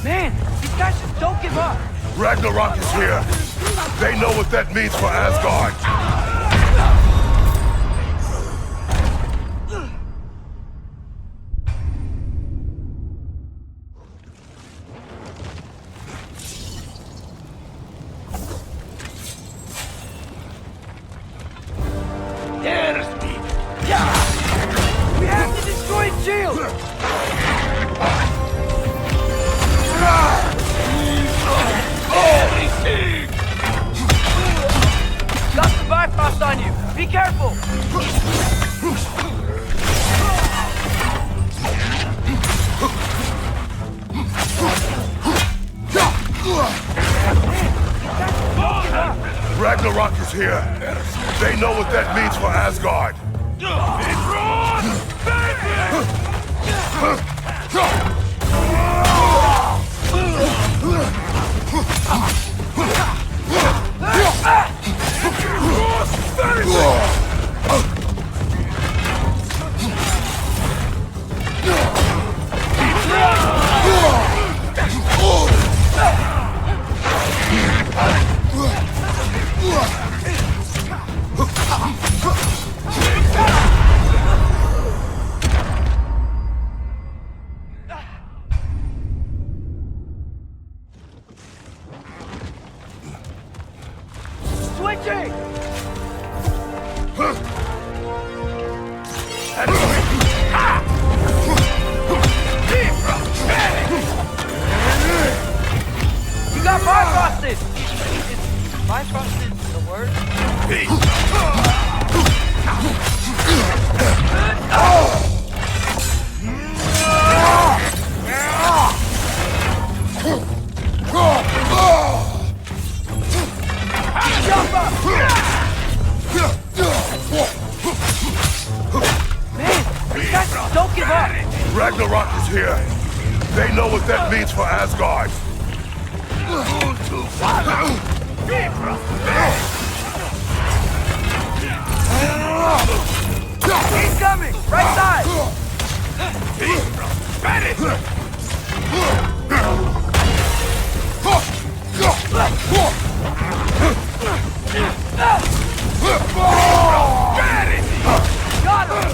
Man, these guys just don't give up. Ragnarok is here. They know what that means for Asgard. We have to destroy its shield! Got some Bifrost on you! Be careful! Ragnarok is here. They know what that means for Asgard. Switching! You got Bifrosted! Is Bifrosted the word? Jump up! Man, these guys don't give up! Ragnarok is here. They know what that means for Asgard. He's coming! Right side! Got him!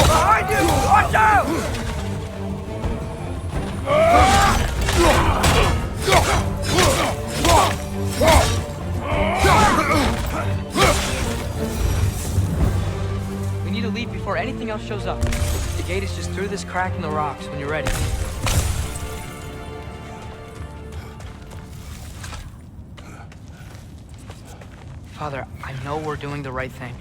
Behind you! Watch out! We need to leave before anything else shows up. The gate is just through this crack in the rocks when you're ready. Father, I know we're doing the right thing.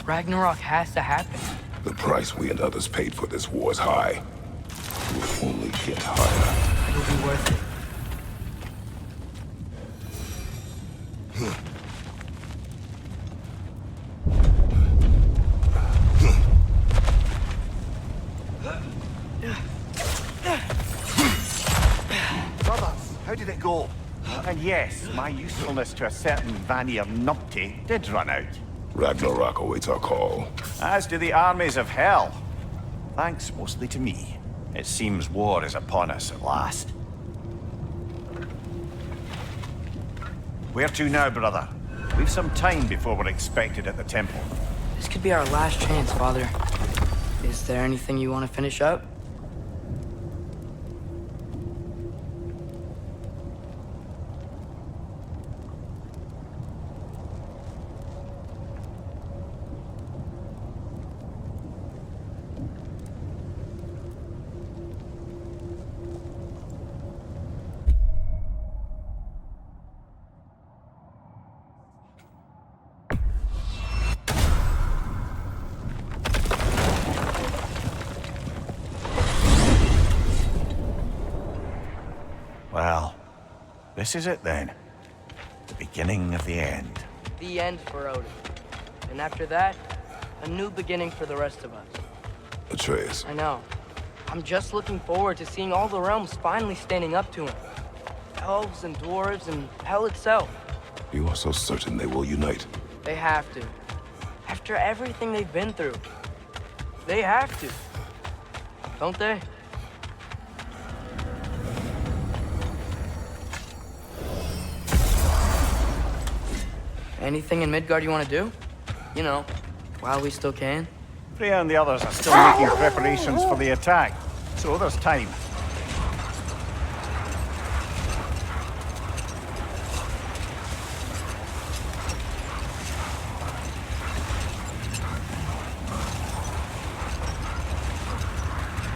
Ragnarok has to happen. The price we and others paid for this war is high. It will only get higher. It'll be worth it. Brothers, how did it go? And yes, my usefulness to a certain Vanir numpty did run out. Ragnarok awaits our call. As do the armies of hell. Thanks mostly to me. It seems war is upon us at last. Where to now, brother? We've some time before we're expected at the temple. This could be our last chance, Father. Is there anything you want to finish up? This is it then. The beginning of the end. The end for Odin. And after that, a new beginning for the rest of us. Atreus, I know. I'm just looking forward to seeing all the realms finally standing up to him. Elves and dwarves and hell itself. you are so certain they will unite. They have to. After everything they've been through. They have to. Don't they? Anything in Midgard you want to do? You know, while we still can. Freya and the others are still making preparations for the attack, so there's time.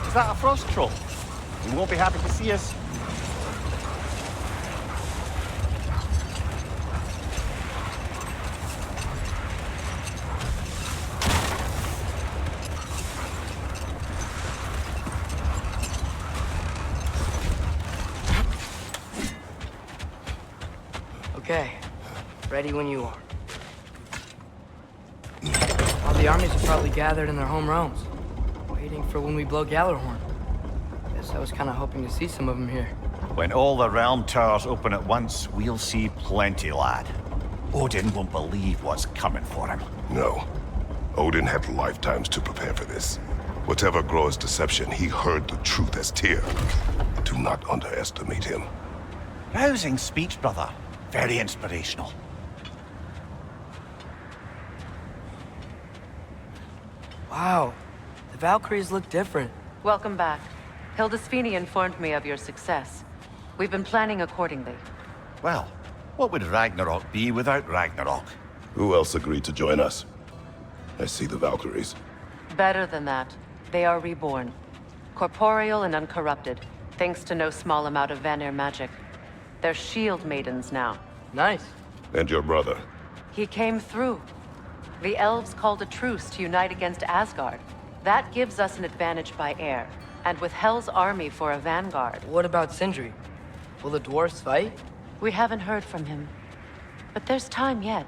Is that a frost troll? He won't be happy to see us. Okay. Ready when you are. All the armies are probably gathered in their home realms, waiting for when we blow Gallarhorn. Guess I was kind of hoping to see some of them here. When all the realm towers open at once, we'll see plenty, lad. Odin won't believe what's coming for him. No. Odin had lifetimes to prepare for this. Whatever Groa's deception, he heard the truth as Tyr. Do not underestimate him. Rousing speech, brother. Very inspirational. Wow. The Valkyries look different. Welcome back. Hildisvini informed me of your success. We've been planning accordingly. Well, what would Ragnarok be without Ragnarok? Who else agreed to join us? I see the Valkyries. Better than that, they are reborn. Corporeal and uncorrupted, thanks to no small amount of Vanir magic. They're shield maidens now. Nice. And your brother. He came through. The elves called a truce to unite against Asgard. That gives us an advantage by air, and with Hel's army for a vanguard. What about Sindri? Will the dwarves fight? We haven't heard from him. But there's time yet.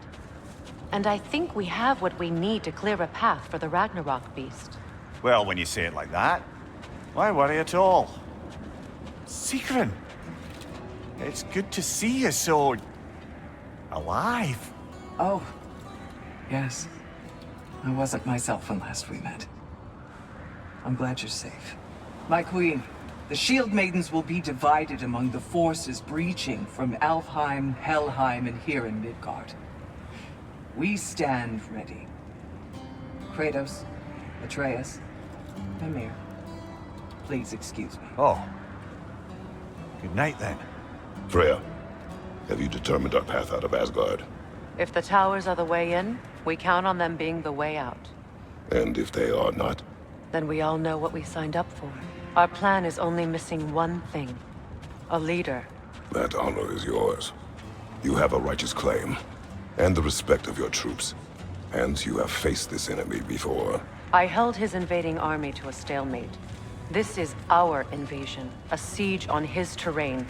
And I think we have what we need to clear a path for the Ragnarok beast. Well, when you say it like that, why worry at all? Sigrun! It's good to see you so... alive. Oh, yes. I wasn't myself when last we met. I'm glad you're safe. My queen, the Shield Maidens will be divided among the forces breaching from Alfheim, Helheim, and here in Midgard. We stand ready. Kratos, Atreus, Mimir, please excuse me. Oh. Good night, then. Freya, have you determined our path out of Asgard? If the towers are the way in, we count on them being the way out. And if they are not? Then we all know what we signed up for. Our plan is only missing one thing. A leader. That honor is yours. You have a righteous claim, and the respect of your troops. And you have faced this enemy before. I held his invading army to a stalemate. This is our invasion, a siege on his terrain.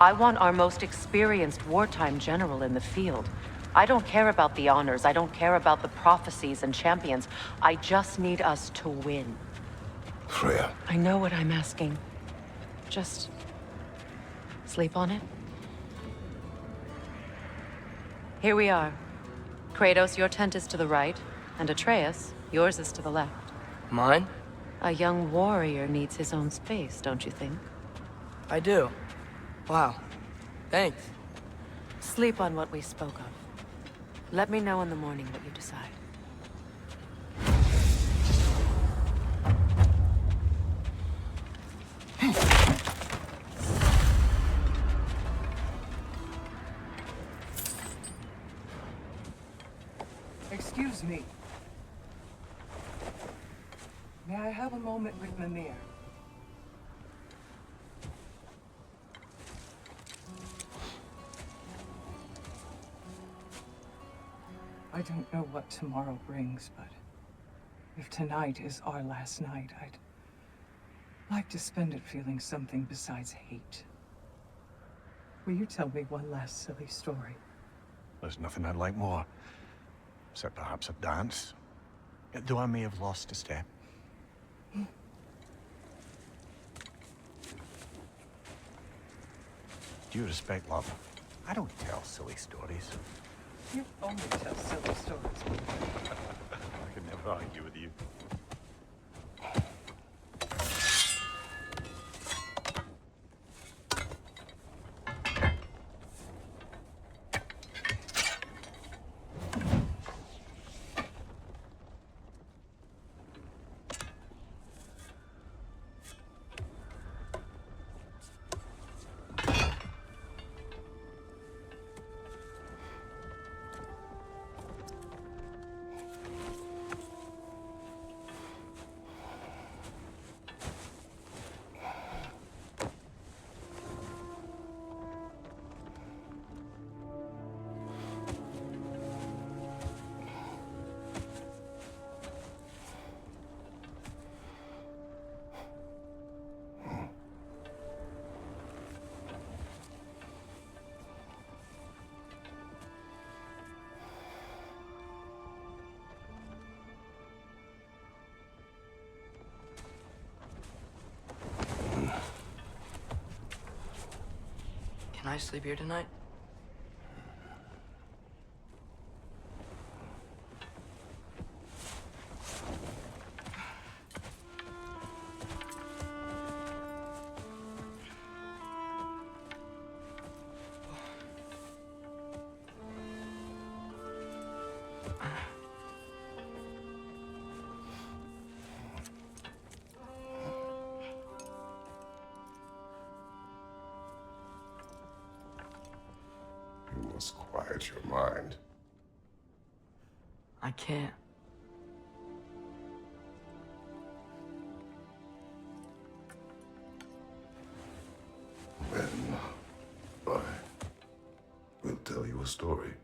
I want our most experienced wartime general in the field. I don't care about the honors, I don't care about the prophecies and champions. I just need us to win. Freya. I know what I'm asking. Just... sleep on it? Here we are. Kratos, your tent is to the right, and Atreus, yours is to the left. Mine? A young warrior needs his own space, don't you think? I do. Wow. Thanks. Sleep on what we spoke of. Let me know in the morning what you decide. Excuse me. May I have a moment with Mimir? I don't know what tomorrow brings, but if tonight is our last night, I'd like to spend it feeling something besides hate. Will you tell me one last silly story? There's nothing I'd like more, except perhaps a dance. Though I may have lost a step. Due respect, love, I don't tell silly stories. You only tell silly stories. I could never argue with you. Can I sleep here tonight? You must quiet your mind. I can't. Then I will tell you a story.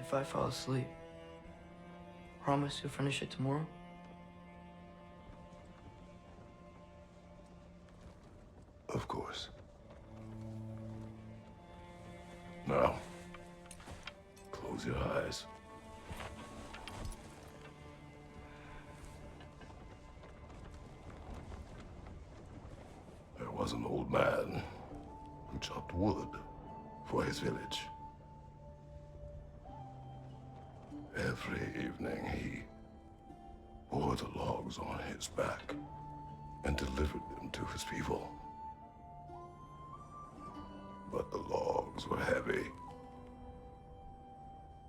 If I fall asleep, promise you'll finish it tomorrow? Of course. Now, close your eyes. There was an old man who chopped wood for his village. Every evening he bore the logs on his back and delivered them to his people. But the logs were heavy,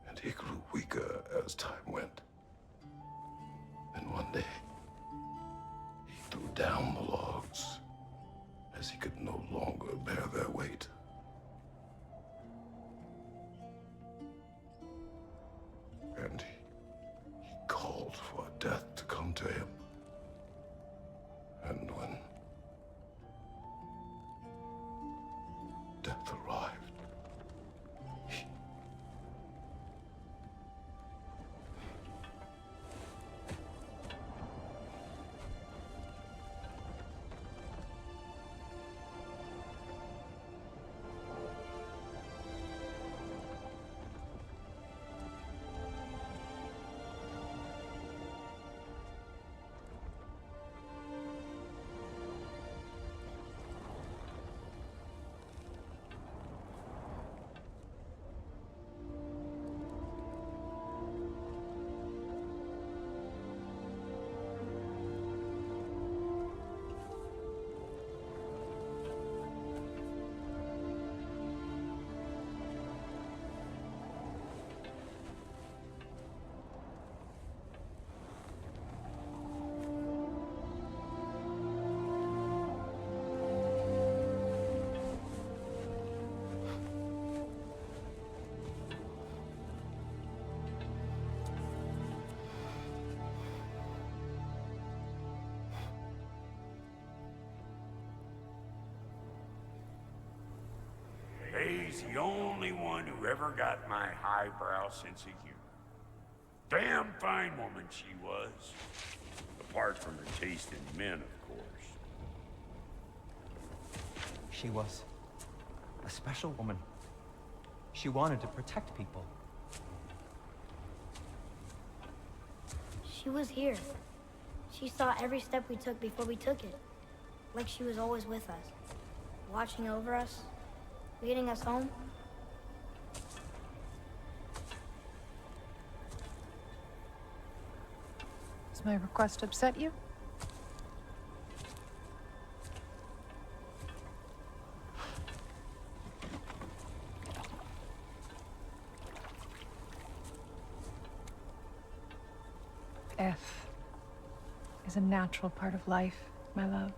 and he grew weaker as time went. And one day, he threw down the logs as he could no longer bear their weight. And he called for death to come to him. And when death arrived, He's the only one who ever got my highbrow sense of humor. Damn fine woman she was. Apart from her taste in men, of course. She was a special woman. She wanted to protect people. She was here. She saw every step we took before we took it. Like she was always with us. Watching over us. Leading us home. Does my request upset you? Death is a natural part of life, my love.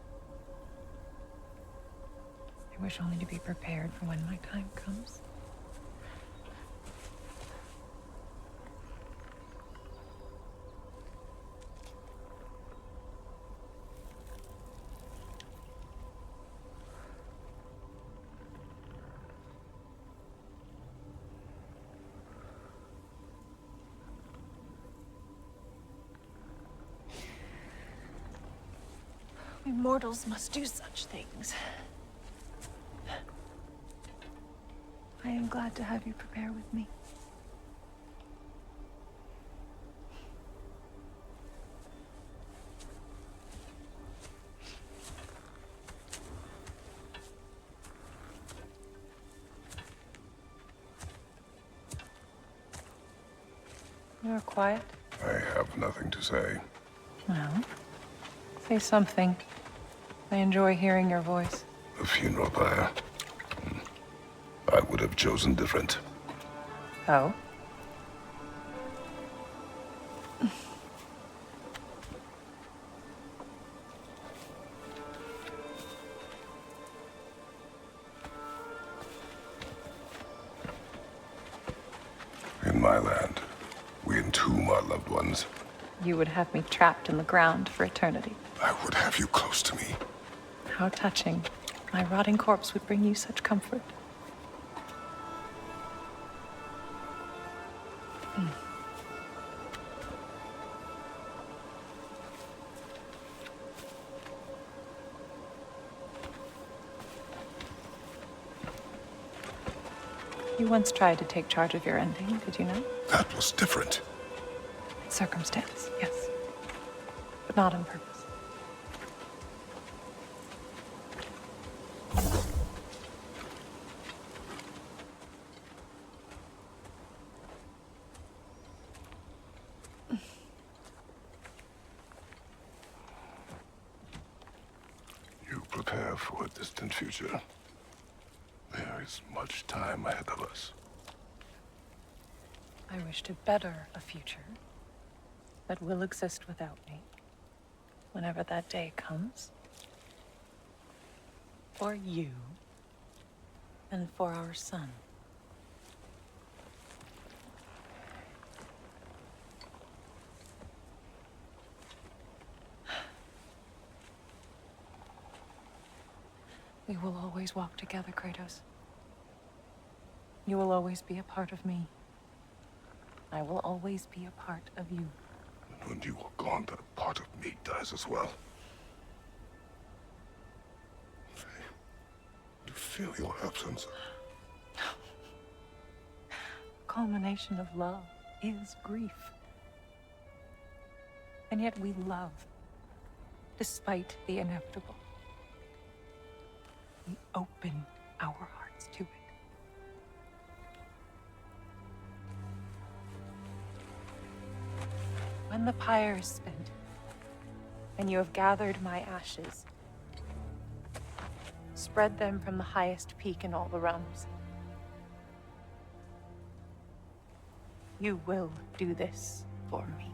I wish only to be prepared for when my time comes. We mortals must do such things. I am glad to have you prepare with me. You're quiet. I have nothing to say. Well, say something. I enjoy hearing your voice. The funeral pyre. I would have chosen different. Oh? In my land, we entomb our loved ones. You would have me trapped in the ground for eternity. I would have you close to me. How touching. My rotting corpse would bring you such comfort. You once tried to take charge of your ending, did you know? That was different. Circumstance, yes. But not on purpose. You prepare for a distant future. There is much time ahead of us. I wish to better a future that will exist without me, whenever that day comes. For you, and for our son. We will always walk together, Kratos. You will always be a part of me. I will always be a part of you. And when you are gone, that part of me dies as well. You feel your absence. Culmination of love is grief. And yet we love, despite the inevitable. We open our hearts to it. When the pyre is spent, and you have gathered my ashes, spread them from the highest peak in all the realms. You will do this for me.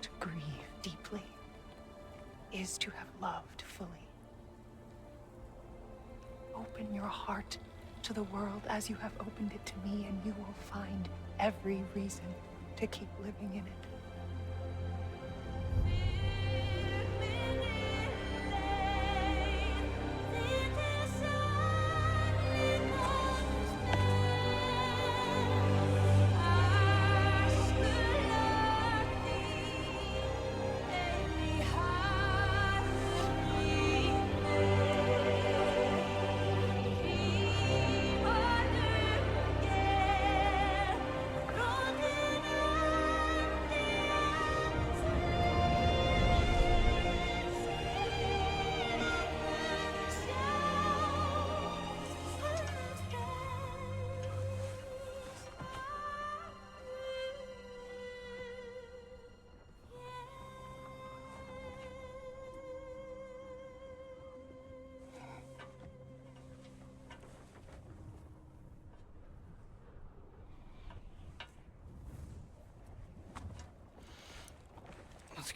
To grieve deeply is to have loved fully. Open your heart to the world as you have opened it to me, and you will find every reason to keep living in it.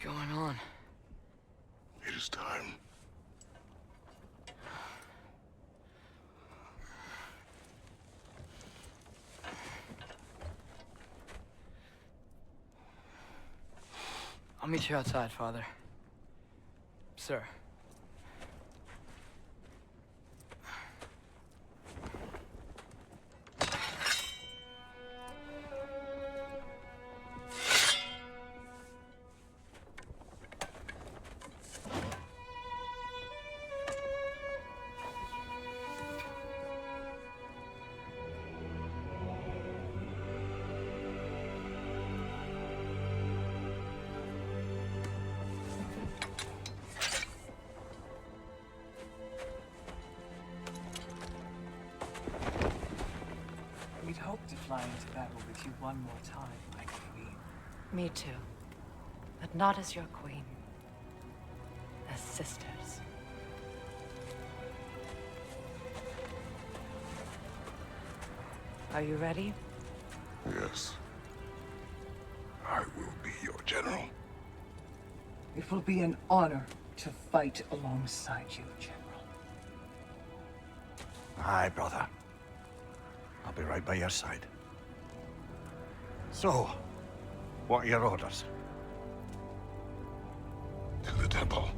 going on? It is time. I'll meet you outside, Father. Sir. We'd hoped to fly into battle with you one more time, my queen. Me too. But not as your queen. As sisters. Are you ready? Yes. I will be your general. It will be an honor to fight alongside you, General. Aye, brother. I'll be right by your side. So, what are your orders? To the temple.